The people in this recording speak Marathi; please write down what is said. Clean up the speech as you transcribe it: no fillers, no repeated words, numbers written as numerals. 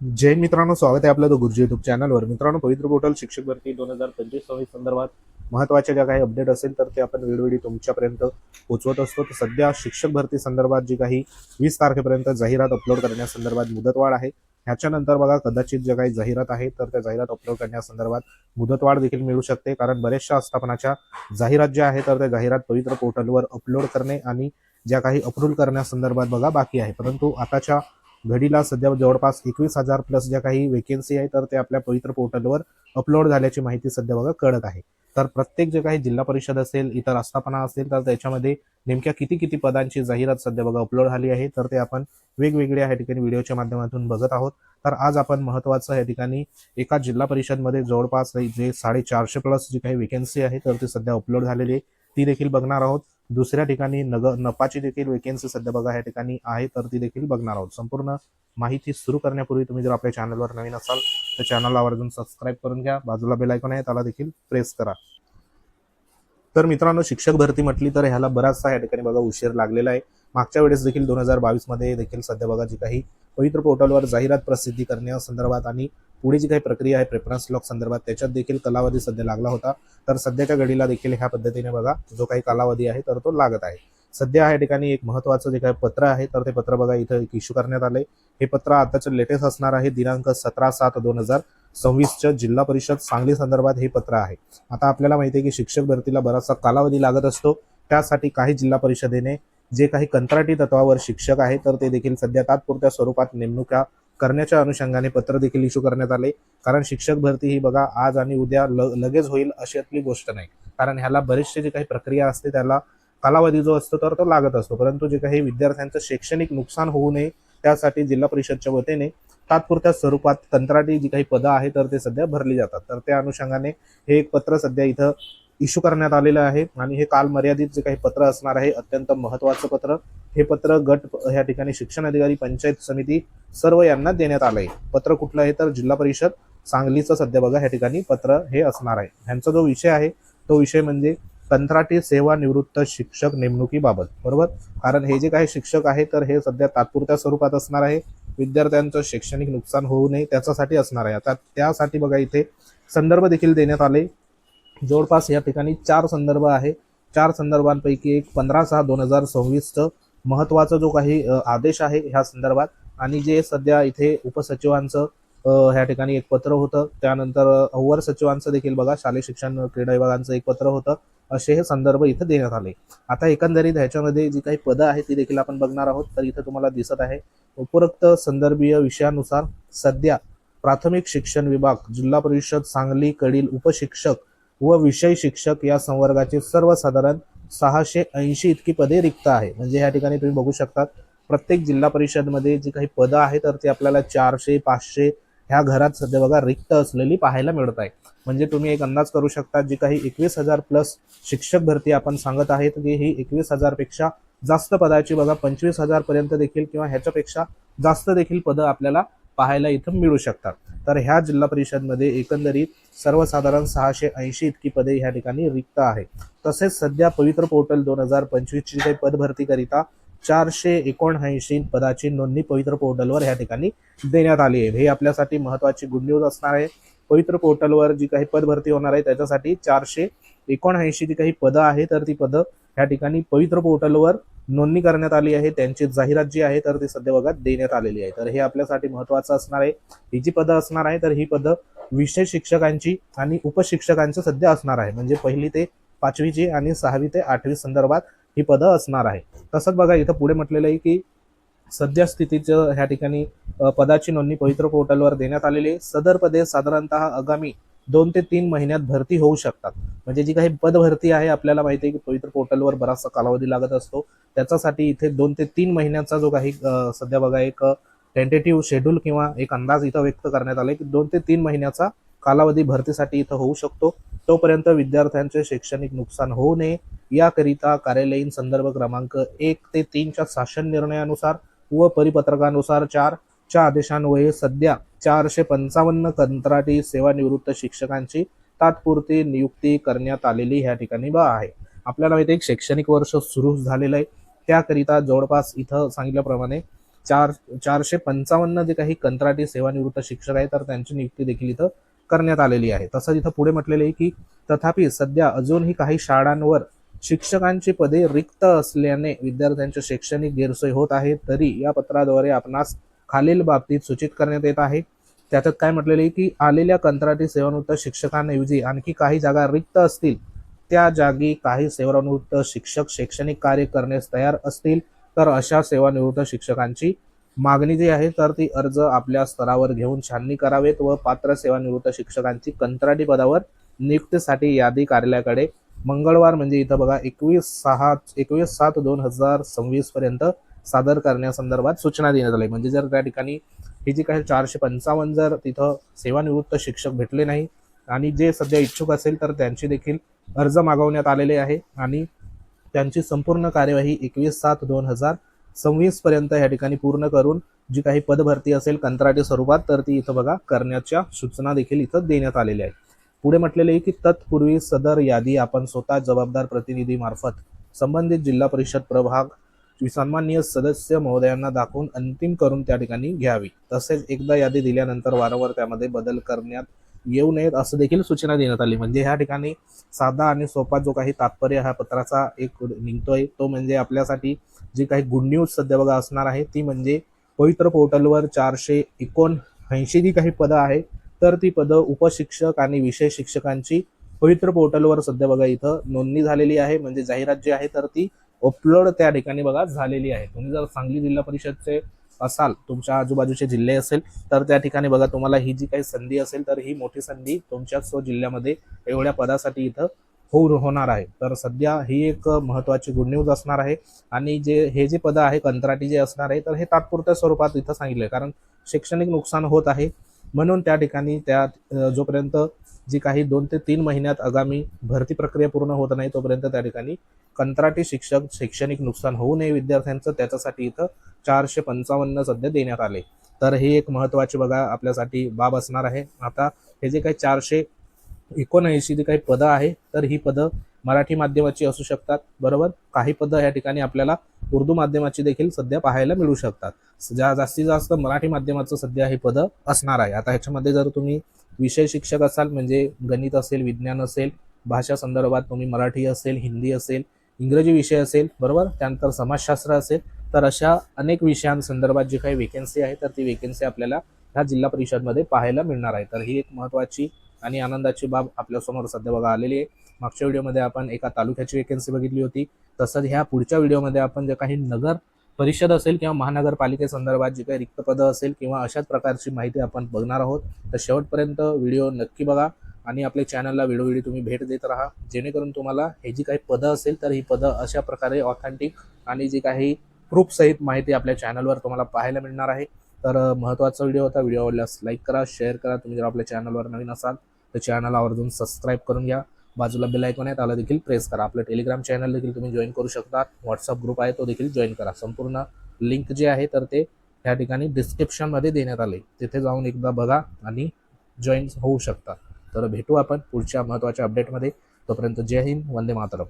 जय मित्रांनो, स्वागत आहे आपलं द गुरुजी युट्यूब चॅनलवर. मित्रांनो, पवित्र पोर्टल शिक्षक भरती 2025-26 संदर्भात महत्त्वाच्या ज्या काही अपडेट असेल तर ते आपण वेळोवेळी तुमच्यापर्यंत पोहोचवत असतो. तर सध्या शिक्षक भरती संदर्भात जी काही 20 तारखेपर्यंत जाहिरात अपलोड करण्यासंदर्भात मुदतवाढ आहे. ह्याच्यानंतर बघा, कदाचित ज्या काही जाहिरात आहे तर त्या जाहिरात अपलोड करण्यासंदर्भात मुदतवाढ देखील मिळू शकते, कारण बऱ्याचशा आस्थापनाच्या जाहिरात ज्या आहे तर त्या जाहिरात पवित्र पोर्टलवर अपलोड करणे आणि ज्या काही अप्रूव्ह करण्यासंदर्भात बघा बाकी आहे. परंतु आताच्या घडीला सध्या जवळपास 21,000 प्लस ज्या काही वेकेन्सी आहे तर ते आपल्या पवित्र पोर्टलवर अपलोड झाल्याची माहिती सध्या बघा कळत आहे. तर प्रत्येक जे काही जिल्हा परिषद असेल, इतर आस्थापना असेल, तर त्याच्यामध्ये नेमक्या किती किती पदांची जाहिरात सध्या बघा अपलोड झाली आहे, तर ते आपण वेगवेगळ्या या ठिकाणी व्हिडिओच्या माध्यमातून बघत आहोत. तर आज आपण महत्त्वाचं या ठिकाणी एका जिल्हा परिषदमध्ये जवळपास जे 450 प्लस जी काही वेकेन्सी आहे तर ती सध्या अपलोड झालेली आहे, ती देखील बघणार आहोत. दुसऱ्या ठिकाणी नपाची देखील वेकेन्सी सध्या बघा या ठिकाणी आहे तर ती देखील बघणार आहोत. संपूर्ण माहिती सुरू करण्यापूर्वी तुम्ही जर आपल्या चॅनलवर नवीन असाल तर चॅनलला आवर्जून सबस्क्राईब करून घ्या. बाजूला बेल आयकॉन आहे, त्याला देखील प्रेस करा. तर मित्रांनो, शिक्षक भरती म्हटली तर ह्याला बराचसा या ठिकाणी बघा उशीर लागलेला आहे. मागच्या वेळेस देखील 2022 मध्ये देखील सध्या बघा जी काही पवित्र पोर्टलवर जाहिरात प्रसिद्धी करण्यासंदर्भात आणि पुढे जी काही प्रक्रिया आहे प्रेफरन्स लॉक संदर्भात त्याच्यात देखील कालावधी सध्या लागला होता. तर सध्याच्या घडीला देखील ह्या पद्धतीने बघा जो काही कालावधी आहे तर तो लागत आहे. सध्या या ठिकाणी एक महत्त्वाचं जे काही पत्र आहे तर ते पत्र बघा इथं एक इश्यू करण्यात आले. हे पत्र आताचं लेटेस्ट असणार आहे, दिनांक 17/7/2024 जिल्हा परिषद सांगली संदर्भात हे पत्र आहे. आता आपल्याला माहिती आहे की शिक्षक भरतीला बराचसा कालावधी लागत असतो. त्यासाठी काही जिल्हा परिषदेने जे काही कंत्राटी तत्वावर शिक्षक आहे तर ते देखील सध्या तात्पुरत्या स्वरूपात नेमणुका करण्याच्या अनुषंगाने पत्र देखील इश्यू करण्यात आले. कारण शिक्षक भरती ही बघा आज आणि उद्या लगेच होईल अशातली गोष्ट नाही, कारण ह्याला बरेचसे जे काही प्रक्रिया असते त्याला कालावधी जो असतो तर तो लागत असतो. परंतु जे काही विद्यार्थ्यांचं शैक्षणिक नुकसान होऊ नये त्यासाठी जिल्हा परिषदच्या वतीने तात्पुरत्या स्वरूपात कंत्राटी जी काही पदं आहे तर ते सध्या भरली जातात. तर त्या अनुषंगाने हे एक पत्र सध्या इथं इश्यू करण्यात आलेलं आहे आणि हे काल मर्यादित जे काही पत्र असणार आहे, अत्यंत महत्त्वाचं पत्र. हे पत्र गट ह्या ठिकाणी शिक्षण अधिकारी, पंचायत समिती सर्व यांना देण्यात आलंय. पत्र कुठलं आहे तर जिल्हा परिषद सांगलीचं सध्या बघा ह्या ठिकाणी पत्र हे असणार आहे. ह्यांचा जो विषय आहे तो विषय म्हणजे कंत्राटी सेवानिवृत्त शिक्षक नेमणुकीबाबत, बरोबर. कारण हे जे काही शिक्षक आहे तर हे सध्या तात्पुरत्या स्वरूपात असणार आहे, विद्यार्थ्यांचं शैक्षणिक नुकसान होऊ नये त्याच्यासाठी असणार आहे. आता त्यासाठी बघा इथे संदर्भ देखील देण्यात आले. जवळपास या ठिकाणी 4 संदर्भ आहे. 4 संदर्भांपैकी एक 15/6/2026 महत्वाचा जो काही आदेश आहे ह्या संदर्भात, आणि जे सध्या इथे उपसचिवांचं ह्या ठिकाणी एक पत्र होतं. त्यानंतर अवर सचिवांचं देखील बघा शालेय शिक्षण क्रीडा विभागांचं एक पत्र होतं. असे हे संदर्भ इथे देण्यात आले. आता एकंदरीत ह्याच्यामध्ये जी काही पदं आहेत ती देखील आपण बघणार आहोत. तर इथे तुम्हाला दिसत आहे उपरोक्त संदर्भीय विषयानुसार सध्या प्राथमिक शिक्षण विभाग, जिल्हा परिषद सांगली कडील उपशिक्षक व विषय शिक्षक या संवर्गाचे सर्वसाधारण 680 इतकी पदे रिक्त आहे. म्हणजे ह्या ठिकाणी तुम्ही बघू शकता प्रत्येक जिल्हा परिषदमध्ये जी काही पदं आहे तर ते आपल्याला 400-500 ह्या घरात सध्या बघा रिक्त असलेली पाहायला मिळत आहे. म्हणजे तुम्ही एक अंदाज करू शकता जी काही 21,000 प्लस शिक्षक भरती आपण सांगत आहेत की ही 21,000 पेक्षा जास्त पदाची बघा 25,000 पर्यंत देखील किंवा ह्याच्यापेक्षा जास्त देखील पदं आपल्याला पाहायला इथं मिळू शकतात. तर ह्या जिल्हा परिषदमध्ये एकंदरीत सर्वसाधारण 680 इतकी पदे ह्या ठिकाणी रिक्त आहे. तसेच सध्या पवित्र पोर्टल 2025 ची काही पद भरती करिता 479 पदाची नोंदणी पवित्र पोर्टलवर ह्या ठिकाणी देण्यात आली आहे. हे आपल्यासाठी महत्वाची गुड न्यूज असणार आहे. पवित्र पोर्टलवर जी काही पद भरती होणार आहे त्याच्यासाठी 479 जी काही पदं आहे तर ती पदं ह्या ठिकाणी पवित्र पोर्टलवर नोंदणी करण्यात आली आहे. त्यांची जाहिरात जी आहे तर ती सध्या बघा देण्यात आलेली आहे. तर हे आपल्यासाठी महत्वाचं असणार आहे. ही जी पदं असणार आहे तर ही पदं विषय शिक्षकांची आणि उपशिक्षकांची सध्या असणार आहे. म्हणजे 1ली ते 5वीची आणि 6वी ते 8वी संदर्भात ही पदं असणार आहे. तसंच बघा इथं पुढे म्हटलेलं आहे की सध्या स्थितीचं ह्या ठिकाणी पदाची नोंदणी पवित्र पोर्टलवर देण्यात आलेली आहे. सदर पदे साधारणतः आगामी 2 ते 3 महिन्यात भरती होऊ शकतात. म्हणजे जी काही पद भरती आहे आपल्याला माहिती आहे की पवित्र पोर्टलवर बराचसा कालावधी लागत असतो. त्याच्यासाठी इथे 2 ते 3 महिन्याचा जो काही सध्या बघा एक टेंटेटिव्ह शेड्यूल किंवा एक अंदाज इथं व्यक्त करण्यात आला की 2 ते 3 महिन्याचा कालावधी भरतीसाठी इथं होऊ शकतो. तोपर्यंत विद्यार्थ्यांचे शैक्षणिक नुकसान होऊ नये याकरिता कार्यालयीन संदर्भ क्रमांक 1 ते 3 च्या शासन निर्णयानुसार व परिपत्रकानुसार 4 च्या आदेशान्वये सध्या 455 कंत्राटी सेवानिवृत्त शिक्षकांची तात्पुरती नियुक्ती करण्यात आलेली ह्या ठिकाणी आहे. आपल्याला माहिती आहे शैक्षणिक वर्ष सुरू झालेलं आहे, त्याकरिता जवळपास इथं सांगितल्याप्रमाणे 455 जे काही कंत्राटी सेवानिवृत्त शिक्षक आहेत तर त्यांची नियुक्ती देखील इथं करण्यात आलेली आहे. तसंच इथं पुढे म्हटलेलं आहे की तथापि सध्या अजूनही काही शाळांवर शिक्षकांची पदे रिक्त असल्याने विद्यार्थ्यांची शैक्षणिक गैरसोय होत आहे. तरी या पत्राद्वारे आपणास खालील बाबतीत सूचित करण्यात येत आहे. त्याच्यात काय म्हटलेलं आहे की आलेल्या कंत्राटी सेवानिवृत्त शिक्षकांऐवजी आणखी काही जागा रिक्त असतील, त्या जागी काही सेवानिवृत्त शिक्षक शैक्षणिक कार्य करण्यास तयार असतील तर अशा सेवानिवृत्त शिक्षकांची मागणी जी आहे तर ती अर्ज आपल्या स्तरावर घेऊन छाननी करावेत व पात्र सेवानिवृत्त शिक्षकांची कंत्राटी पदावर नियुक्तीसाठी यादी कार्यालयाकडे मंगळवार म्हणजे इथं बघा 21/7/2026 पर्यंत सादर करण्यासंदर्भात सूचना देण्यात आली. म्हणजे जर त्या ठिकाणी ही जी काही 455 जर तिथं सेवानिवृत्त शिक्षक भेटले नाही आणि जे सध्या इच्छुक असेल तर त्यांची देखील अर्ज मागवण्यात आलेले आहे आणि त्यांची संपूर्ण कार्यवाही 21/7/2026 पर्यंत या ठिकाणी पूर्ण करून जी काही पदभरती असेल कंत्राटी स्वरूपात तर ती इथं बघा करण्याच्या सूचना देखील इथं देण्यात आलेल्या आहेत. पुढे म्हटलेले आहे की तत्पूर्वी सदर यादी आपण स्वतः जबाबदार प्रतिनिधी मार्फत संबंधित जिल्हा परिषद प्रभाग सन्माननीय सदस्य महोदयांना दाखवून अंतिम करून त्या ठिकाणी घ्यावी. तसेच एकदा यादी दिल्यानंतर वारंवार त्यामध्ये बदल करण्यात येऊ नयेत असं देखील सूचना देण्यात आली. म्हणजे ह्या ठिकाणी साधा आणि सोपा जो काही तात्पर्य ह्या पत्राचा एक निघतोय तो म्हणजे आपल्यासाठी जी काही गुड न्यूज सध्या बघा असणार आहे ती म्हणजे पवित्र पोर्टलवर 479 जी काही पदं आहे तर ती पदं उपशिक्षक आणि विषय शिक्षकांची पवित्र पोर्टलवर सध्या बघा इथं नोंदणी झालेली आहे. म्हणजे जाहिरात जी आहे तर ती अपलोड त्या ठिकाणी बघा झालेली आहे. तुम्ही जर सांगली जिल्हा परिषदचे असाल, तुमच्या आजूबाजूचे जिल्हे असेल तर त्या ठिकाणी बघा तुम्हाला ही जी काही संधी असेल तर ही मोठी संधी तुमच्याच जिल्ह्यामध्ये एवढ्या पदासाठी इथं होणार आहे. तर सध्या ही एक महत्त्वाची गुड न्यूज असणार आहे आणि हे जे पद आहे कंत्राटी जे असणार आहे तर हे तात्पुरत्या स्वरूपात इथं सांगितलं आहे. कारण शैक्षणिक नुकसान होत आहे म्हणून त्या ठिकाणी जोपर्यंत जी काही 2 ते 3 महिन्यात आगामी भरती प्रक्रिया पूर्ण होत नाही तोपर्यंत त्या ठिकाणी कंत्राटी शिक्षक शैक्षणिक नुकसान होऊ नये विद्यार्थ्यांचं त्याच्यासाठी इथं 455 सध्या देण्यात आले. तर ही एक महत्त्वाची बघा आपल्यासाठी बाब असणार आहे. आता हे जे काही 479 जी काही पदं आहे तर ही पदं मराठी माध्यमाची असू शकतात, बरोबर. काही पदं या ठिकाणी आपल्याला उर्दू माध्यमाची देखील सध्या पाहायला मिळू शकतात. जास्तीत जास्त मराठी माध्यमाचं सध्या हे पदं असणार आहे. आता ह्याच्यामध्ये जर तुम्ही विषय शिक्षक असाल म्हणजे गणित असेल, विज्ञान असेल, भाषा संदर्भात तुम्ही मराठी असेल, हिंदी असेल, इंग्रजी विषय असेल, बरोबर, त्यानंतर समाजशास्त्र असेल तर अशा अनेक विषयांसंदर्भात जी काही वेकेन्सी आहे तर ती वेकेन्सी आपल्याला ह्या जिल्हा परिषदमध्ये पाहायला मिळणार आहे. तर ही एक महत्त्वाची आणि आनंदाची बाब आपल्यासमोर सध्या बघा आलेली आहे. मागच्या व्हिडिओमध्ये आपण एका तालुक्याची वेकेन्सी बघितली होती. तसंच ह्या पुढच्या व्हिडिओमध्ये आपण जे काही नगर परिषद असेल किंवा महानगरपालिकेसंदर्भात जी काही रिक्त पदं असेल किंवा अशाच प्रकारची माहिती आपण बघणार आहोत. तर शेवटपर्यंत व्हिडिओ नक्की बघा आणि आपल्या चॅनलला वेळोवेळी तुम्ही भेट देत राहा जेणेकरून तुम्हाला हे जी काही पदं असेल तर ही पदं अशा प्रकारे ऑथेंटिक आणि जी काही प्रूफ सहित माहिती आपल्या चॅनलवर तुम्हाला पाहायला मिळणार आहे. तर महत्त्वाचा व्हिडिओ होता. व्हिडिओ आवडल्यास लाईक करा, शेअर करा. तुम्ही जर आपल्या चॅनलवर नवीन असाल तर चॅनल आवर्जून सबस्क्राईब करून घ्या. बाजूला बेल आयकॉन आहे त्याला देखील प्रेस करा. आपलं टेलिग्राम चॅनल देखील तुम्ही जॉईन करू शकता. व्हॉट्सअप ग्रुप आहे तो देखील जॉईन करा. संपूर्ण लिंक जे आहे तर ते त्या ठिकाणी डिस्क्रिप्शनमध्ये देण्यात आले, तिथे जाऊन एकदा बघा आणि जॉईन होऊ शकता. तर भेटू आपण पुढच्या महत्त्वाच्या अपडेटमध्ये. तोपर्यंत जय हिंद, वंदे मातरम.